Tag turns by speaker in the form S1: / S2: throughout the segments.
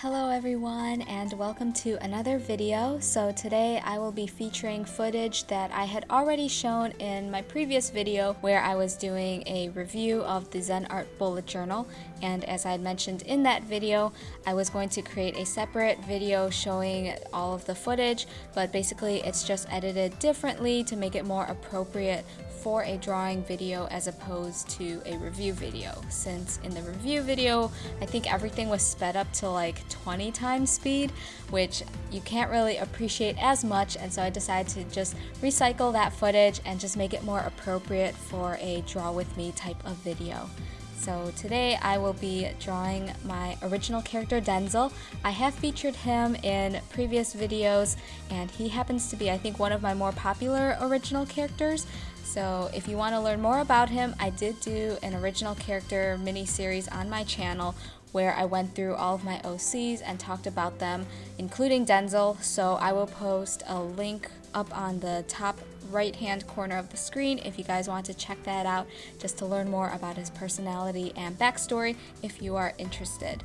S1: Hello everyone and welcome to another video. So today I will be featuring footage that I had already shown in my previous video where I was doing a review of the Zen Art bullet journal, and as I had mentioned in that video I was going to create a separate video showing all of the footage, but basically it's just edited differently to make it more appropriate for a drawing video as opposed to a review video, since in the review video I think everything was sped up to like 20 times speed, which you can't really appreciate as much, and so I decided to just recycle that footage and just make it more appropriate for a draw with me type of video. So today I will be drawing my original character Denzel. I have featured him in previous videos and he happens to be, I think, one of my more popular original characters. So if you want to learn more about him, I did do an original character mini-series on my channel where I went through all of my OCs and talked about them, including Denzel. So I will post a link up on the top right hand corner of the screen if you guys want to check that out, just to learn more about his personality and backstory if you are interested.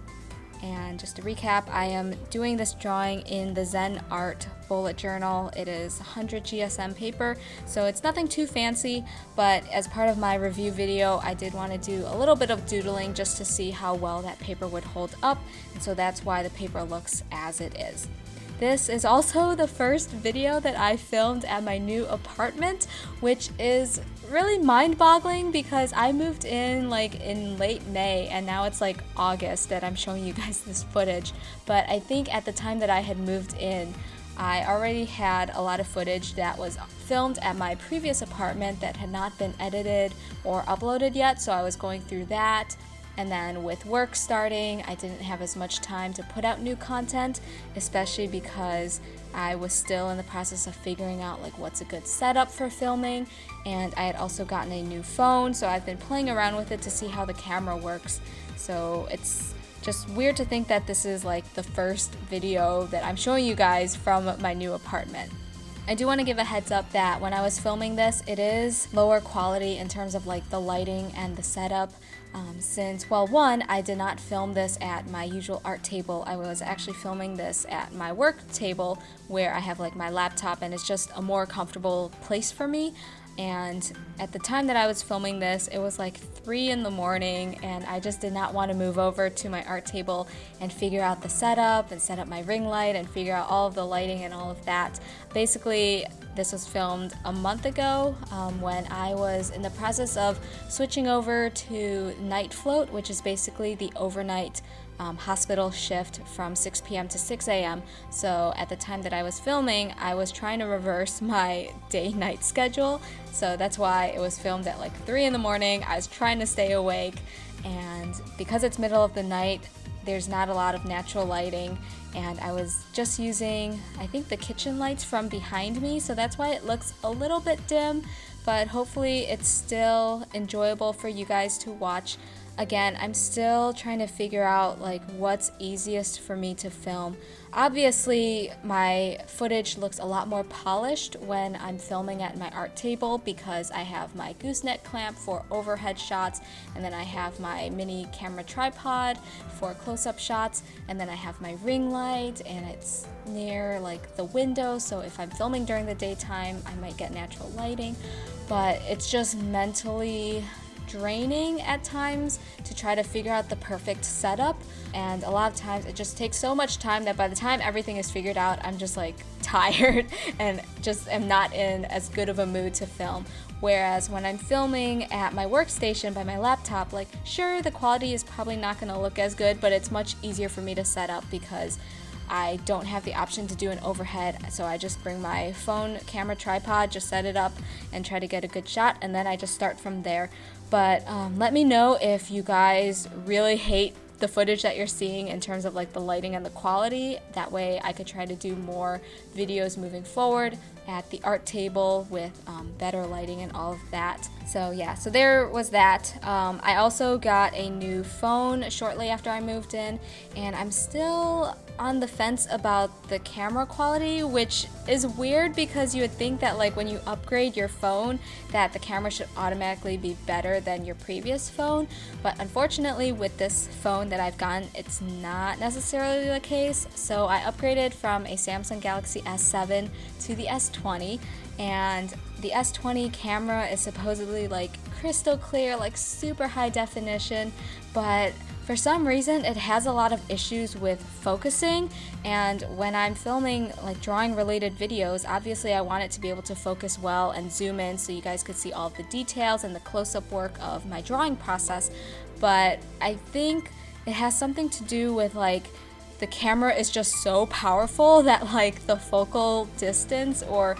S1: And just to recap, I am doing this drawing in the Zen Art bullet journal. It is 100 GSM paper, so it's nothing too fancy, but as part of my review video, I did want to do a little bit of doodling just to see how well that paper would hold up, and so that's why the paper looks as it is. This is also the first video that I filmed at my new apartment, which is really mind-boggling because I moved in like in late May and now it's like August that I'm showing you guys this footage. But I think at the time that I had moved in, I already had a lot of footage that was filmed at my previous apartment that had not been edited or uploaded yet, so I was going through that. And then with work starting, I didn't have as much time to put out new content, especially because I was still in the process of figuring out like what's a good setup for filming, and I had also gotten a new phone, so I've been playing around with it to see how the camera works. So it's just weird to think that this is like the first video that I'm showing you guys from my new apartment. I do want to give a heads up that when I was filming this, it is lower quality in terms of like the lighting and the setup, since, well, one, I did not film this at my usual art table. I was actually filming this at my work table where I have like my laptop and it's just a more comfortable place for me. And at the time that I was filming this, it was like 3 in the morning and I just did not want to move over to my art table and figure out the setup and set up my ring light and figure out all of the lighting and all of that. Basically, this was filmed a month ago when I was in the process of switching over to night float, which is basically the overnight hospital shift from 6 p.m. to 6 a.m. So at the time that I was filming, I was trying to reverse my day-night schedule. So that's why it was filmed at like 3 in the morning. I was trying to stay awake, and because it's middle of the night, there's not a lot of natural lighting, and I was just using, I think, the kitchen lights from behind me, so that's why it looks a little bit dim, but hopefully it's still enjoyable for you guys to watch. Again, I'm still trying to figure out like what's easiest for me to film. Obviously, my footage looks a lot more polished when I'm filming at my art table because I have my gooseneck clamp for overhead shots, and then I have my mini camera tripod for close-up shots, and then I have my ring light and it's near like the window, so if I'm filming during the daytime, I might get natural lighting, but it's just mentally draining at times to try to figure out the perfect setup, and a lot of times it just takes so much time that by the time everything is figured out, I'm just like tired and just am not in as good of a mood to film. Whereas when I'm filming at my workstation by my laptop, like sure, the quality is probably not going to look as good, but it's much easier for me to set up because I don't have the option to do an overhead, so I just bring my phone camera tripod, just set it up and try to get a good shot, and then I just start from there. But let me know if you guys really hate the footage that you're seeing in terms of like the lighting and the quality. That way I could try to do more videos moving forward. at the art table with better lighting and all of that. So yeah, so there was that. I also got a new phone shortly after I moved in, and I'm still on the fence about the camera quality, which is weird because you would think that like when you upgrade your phone that the camera should automatically be better than your previous phone, but unfortunately with this phone that I've gotten, it's not necessarily the case. So I upgraded from a Samsung Galaxy S7 to the S20, and the S20 camera is supposedly like crystal clear, like super high definition, but for some reason it has a lot of issues with focusing, and when I'm filming like drawing related videos, obviously I want it to be able to focus well and zoom in so you guys could see all of the details and the close-up work of my drawing process. But I think it has something to do with like the camera is just so powerful that like the focal distance, or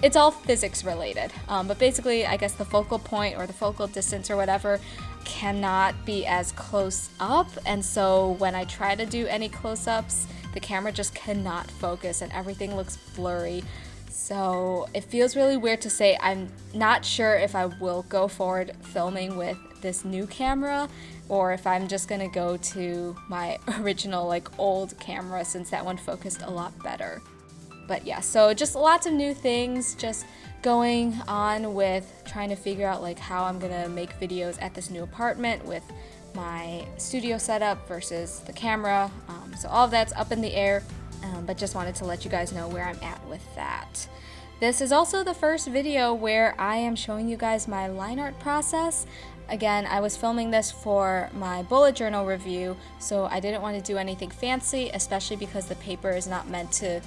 S1: it's all physics related, but basically I guess the focal point or the focal distance or whatever cannot be as close up, and so when I try to do any close-ups, the camera just cannot focus and everything looks blurry. So it feels really weird to say. I'm not sure if I will go forward filming with this new camera or if I'm just gonna go to my original like old camera, since that one focused a lot better. But yeah, so just lots of new things, just going on with trying to figure out like how I'm gonna make videos at this new apartment with my studio setup versus the camera. So all of that's up in the air, but just wanted to let you guys know where I'm at with that. This is also the first video where I am showing you guys my line art process. Again, I was filming this for my bullet journal review, so I didn't want to do anything fancy, especially because the paper is not meant to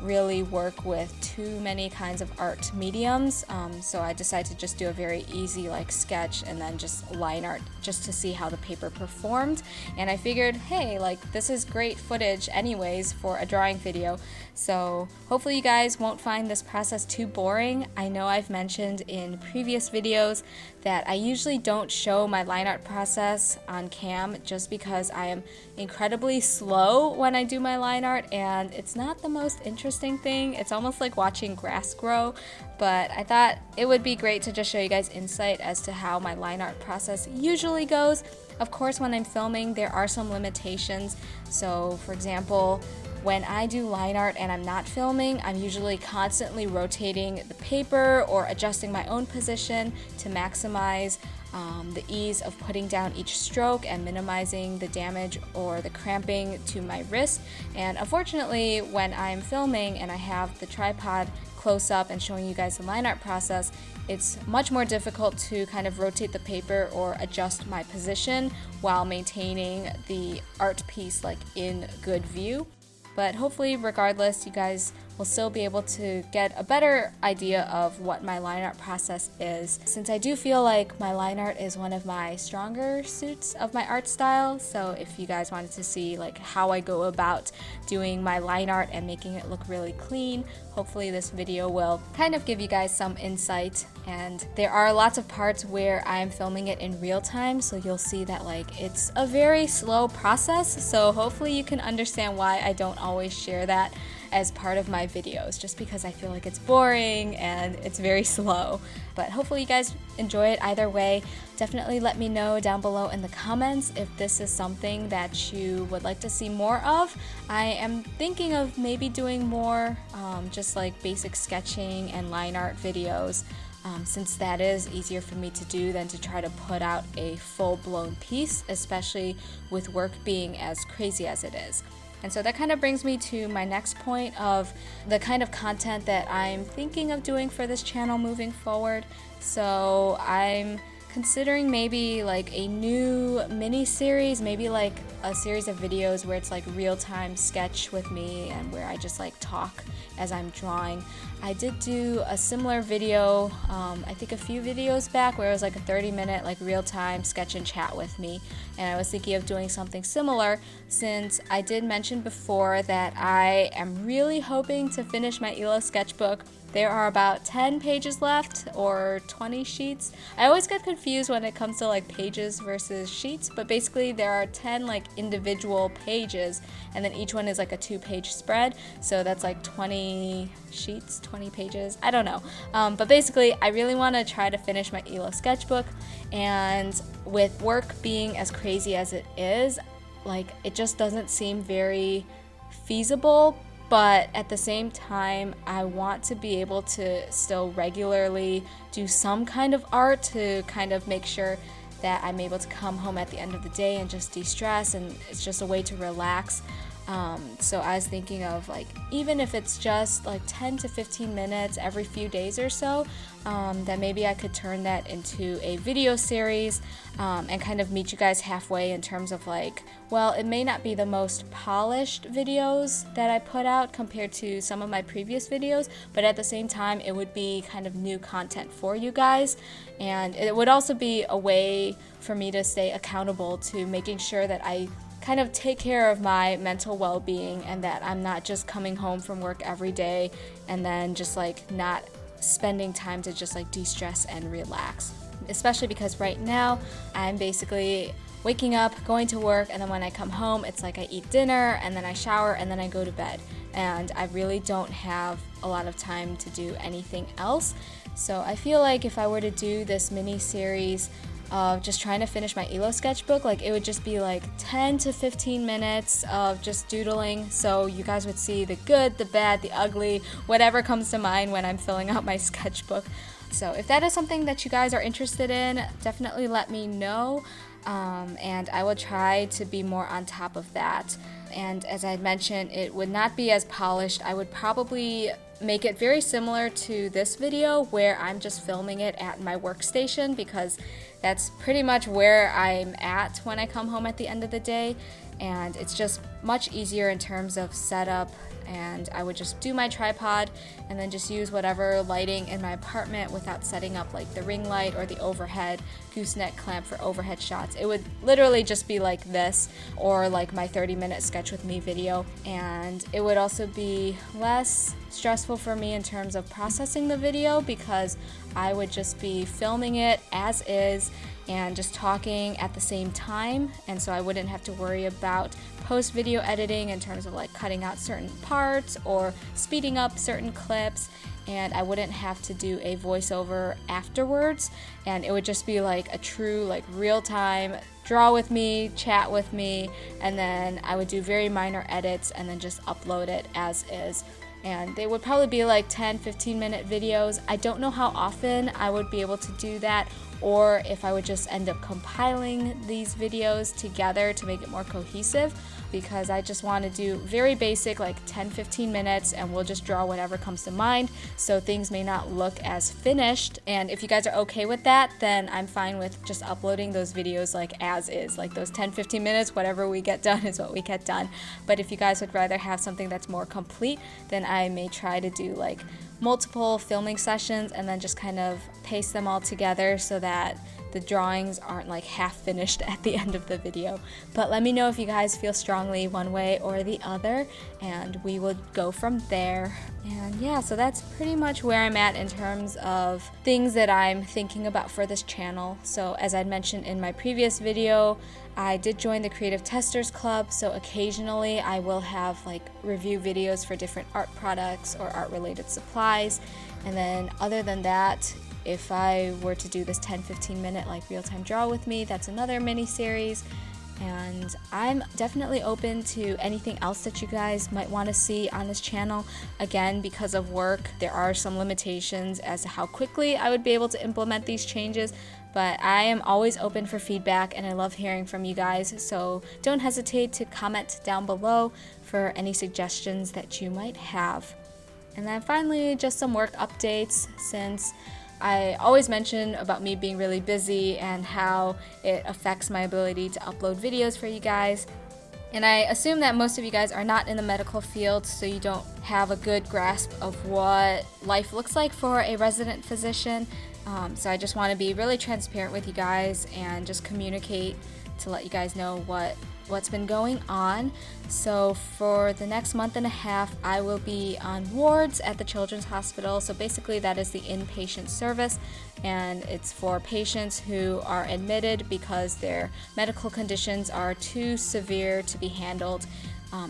S1: really work with too many kinds of art mediums. So I decided to just do a very easy like sketch and then just line art just to see how the paper performed. And I figured, hey, like this is great footage anyways for a drawing video. So hopefully you guys won't find this process too boring. I know I've mentioned in previous videos that I usually don't show my line art process on cam just because I am incredibly slow when I do my line art, and it's not the most interesting thing. It's almost like watching grass grow, but I thought it would be great to just show you guys insight as to how my line art process usually goes. Of course, when I'm filming, there are some limitations. So for example, when I do line art and I'm not filming, I'm usually constantly rotating the paper or adjusting my own position to maximize the ease of putting down each stroke and minimizing the damage or the cramping to my wrist. And unfortunately, when I'm filming and I have the tripod close up and showing you guys the line art process, it's much more difficult to kind of rotate the paper or adjust my position while maintaining the art piece like in good view. But hopefully, regardless, you guys will still be able to get a better idea of what my line art process is, since I do feel like my line art is one of my stronger suits of my art style. So if you guys wanted to see like how I go about doing my line art and making it look really clean, hopefully this video will kind of give you guys some insight. And there are lots of parts where I'm filming it in real time, so you'll see that like it's a very slow process. So hopefully you can understand why I don't always share that as part of my videos, just because I feel like it's boring and it's very slow. But hopefully you guys enjoy it either way. Definitely let me know down below in the comments if this is something that you would like to see more of. I am thinking of maybe doing more just like basic sketching and line art videos, since that is easier for me to do than to try to put out a full-blown piece, especially with work being as crazy as it is. And so that kind of brings me to my next point of the kind of content that I'm thinking of doing for this channel moving forward. So I'm considering maybe like a new mini series, maybe like a series of videos where it's like real-time sketch with me and where I just like talk as I'm drawing. I did do a similar video, I think a few videos back, where it was like a 30-minute like real-time sketch and chat with me, and I was thinking of doing something similar, since I did mention before that I am really hoping to finish my ELO sketchbook There are about 10 pages left, or 20 sheets. I always get confused when it comes to like pages versus sheets, but basically there are 10 like individual pages, and then each one is like a 2-page spread, so that's like 20 sheets, 20 pages, I don't know. But basically I really want to try to finish my ELO sketchbook, and with work being as crazy as it is, like it just doesn't seem very feasible. But at the same time, I want to be able to still regularly do some kind of art to kind of make sure that I'm able to come home at the end of the day and just de-stress, and it's just a way to relax. So I was thinking of like, even if it's just like 10 to 15 minutes every few days or so, that maybe I could turn that into a video series, and kind of meet you guys halfway in terms of like, well, it may not be the most polished videos that I put out compared to some of my previous videos, but at the same time it would be kind of new content for you guys, and it would also be a way for me to stay accountable to making sure that I kind of take care of my mental well-being, and that I'm not just coming home from work every day and then just like not spending time to just like de-stress and relax. Especially because right now I'm basically waking up, going to work, and then when I come home it's like I eat dinner and then I shower and then I go to bed, and I really don't have a lot of time to do anything else. So I feel like if I were to do this mini series of just trying to finish my ELO sketchbook, like it would just be like 10 to 15 minutes of just doodling, so you guys would see the good, the bad, the ugly, whatever comes to mind when I'm filling out my sketchbook. So if that is something that you guys are interested in, definitely let me know, and I will try to be more on top of that. And as I mentioned, it would not be as polished. I would probably make it very similar to this video where I'm just filming it at my workstation, because that's pretty much where I'm at when I come home at the end of the day, and it's just much easier in terms of setup. And I would just do my tripod and then just use whatever lighting in my apartment without setting up like the ring light or the overhead gooseneck clamp for overhead shots. It would literally just be like this, or like my 30-minute sketch with me video, and it would also be less stressful for me in terms of processing the video, because I would just be filming it as is and just talking at the same time, and so I wouldn't have to worry about post video editing in terms of like cutting out certain parts or speeding up certain clips, and I wouldn't have to do a voiceover afterwards, and it would just be like a true like real-time draw with me, chat with me, and then I would do very minor edits and then just upload it as is. And they would probably be like 10-15 minute videos. I don't know how often I would be able to do that, or if I would just end up compiling these videos together to make it more cohesive, because I just want to do very basic like 10-15 minutes, and we'll just draw whatever comes to mind, so things may not look as finished. And if you guys are okay with that, then I'm fine with just uploading those videos like as is, like those 10-15 minutes, whatever we get done is what we get done. But if you guys would rather have something that's more complete, then I may try to do like multiple filming sessions and then just kind of paste them all together so that the drawings aren't like half finished at the end of the video. But let me know if you guys feel strongly one way or the other, and we will go from there. And yeah, so that's pretty much where I'm at in terms of things that I'm thinking about for this channel. So as I mentioned in my previous video, I did join the Creative Testers Club, so occasionally I will have like review videos for different art products or art related supplies. And then other than that, if I were to do this 10-15 minute like real-time draw with me, that's another mini series. And I'm definitely open to anything else that you guys might want to see on this channel. Again, because of work, there are some limitations as to how quickly I would be able to implement these changes, but I am always open for feedback, and I love hearing from you guys, so don't hesitate to comment down below for any suggestions that you might have. And then finally, just some work updates, since I always mention about me being really busy and how it affects my ability to upload videos for you guys. And I assume that most of you guys are not in the medical field, so you don't have a good grasp of what life looks like for a resident physician. So I just want to be really transparent with you guys and just communicate to let you guys know what what's been going on. So for the next month and a half, I will be on wards at the Children's Hospital. So basically that is the inpatient service, and it's for patients who are admitted because their medical conditions are too severe to be handled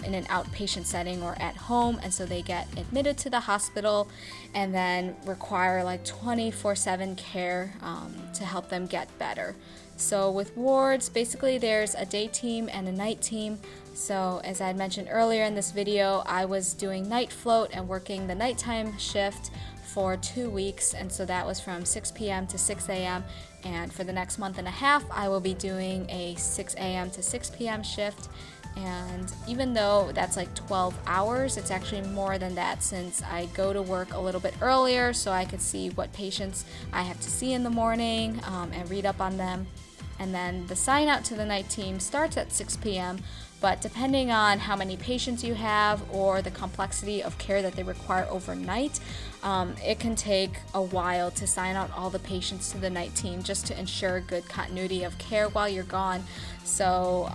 S1: in an outpatient setting or at home, and so they get admitted to the hospital and then require like 24/7 care to help them get better. So with wards, basically there's a day team and a night team. So as I had mentioned earlier in this video, I was doing night float and working the nighttime shift for 2 weeks, and so that was from 6 p.m. to 6 a.m. And for the next month and a half, I will be doing a 6 a.m. to 6 p.m. shift. And even though that's like 12 hours, it's actually more than that, since I go to work a little bit earlier so I could see what patients I have to see in the morning and read up on them. And then the sign out to the night team starts at 6 p.m., but depending on how many patients you have or the complexity of care that they require overnight, it can take a while to sign out all the patients to the night team just to ensure good continuity of care while you're gone. So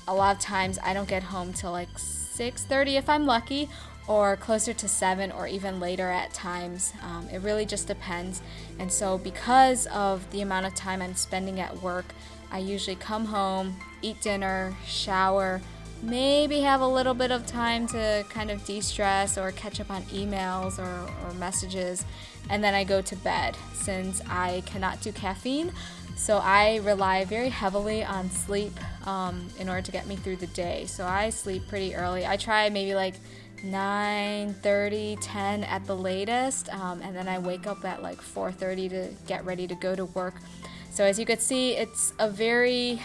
S1: a lot of times I don't get home till like 6:30 if I'm lucky, or closer to 7, or even later at times. It really just depends. And so because of the amount of time I'm spending at work, I usually come home, eat dinner, shower, maybe have a little bit of time to kind of de-stress or catch up on emails or messages, and then I go to bed since I cannot do caffeine. So I rely very heavily on sleep in order to get me through the day. So I sleep pretty early. I try maybe like 9:30, 10 at the latest, and then I wake up at like 4:30 to get ready to go to work. So as you could see, it's a very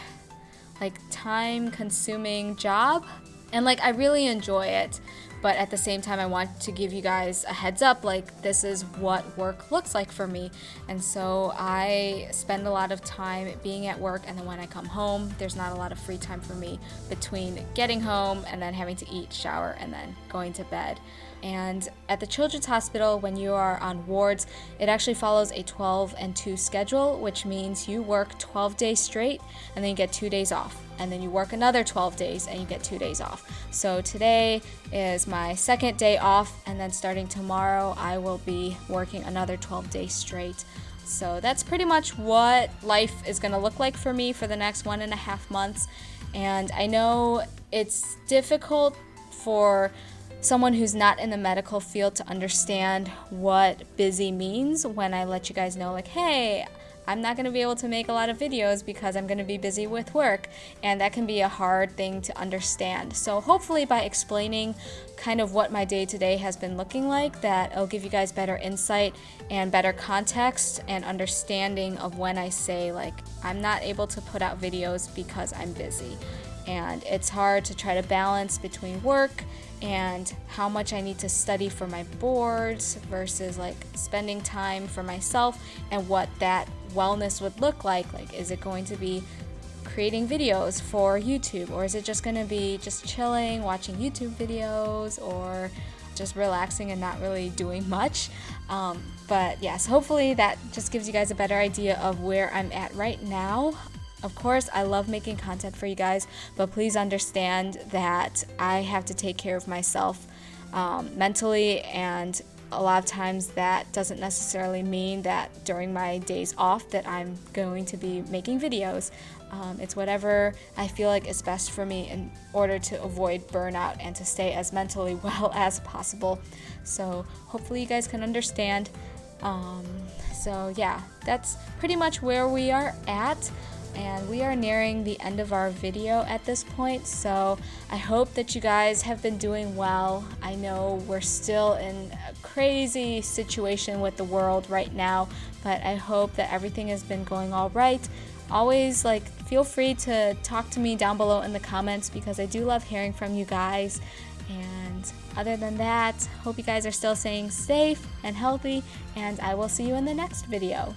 S1: like time-consuming job, and like I really enjoy it. But at the same time, I want to give you guys a heads up, like this is what work looks like for me. And so I spend a lot of time being at work, and then when I come home, there's not a lot of free time for me between getting home and then having to eat, shower, and then going to bed. And at the Children's Hospital, when you are on wards, it actually follows a 12 and 2 schedule, which means you work 12 days straight and then you get 2 days off. And then you work another 12 days and you get 2 days off. So today is my second day off, and then starting tomorrow, I will be working another 12 days straight. So that's pretty much what life is going to look like for me for the next 1.5 months. And I know it's difficult for someone who's not in the medical field to understand what busy means when I let you guys know, like, hey, I'm not going to be able to make a lot of videos because I'm going to be busy with work, and that can be a hard thing to understand. So hopefully by explaining kind of what my day-to-day has been looking like, that it'll give you guys better insight and better context and understanding of when I say, like, I'm not able to put out videos because I'm busy. And it's hard to try to balance between work and how much I need to study for my boards versus like spending time for myself and what that wellness would look like. Like, is it going to be creating videos for YouTube, or is it just going to be just chilling, watching YouTube videos, or just relaxing and not really doing much? But yes, hopefully that just gives you guys a better idea of where I'm at right now. Of course, I love making content for you guys, but please understand that I have to take care of myself mentally, and a lot of times that doesn't necessarily mean that during my days off that I'm going to be making videos. It's whatever I feel like is best for me in order to avoid burnout and to stay as mentally well as possible. So hopefully you guys can understand. So yeah, that's pretty much where we are at. And we are nearing the end of our video at this point, so I hope that you guys have been doing well. I know we're still in a crazy situation with the world right now, but I hope that everything has been going all right. Always feel free to talk to me down below in the comments, because I do love hearing from you guys. And other than that, hope you guys are still staying safe and healthy, and I will see you in the next video.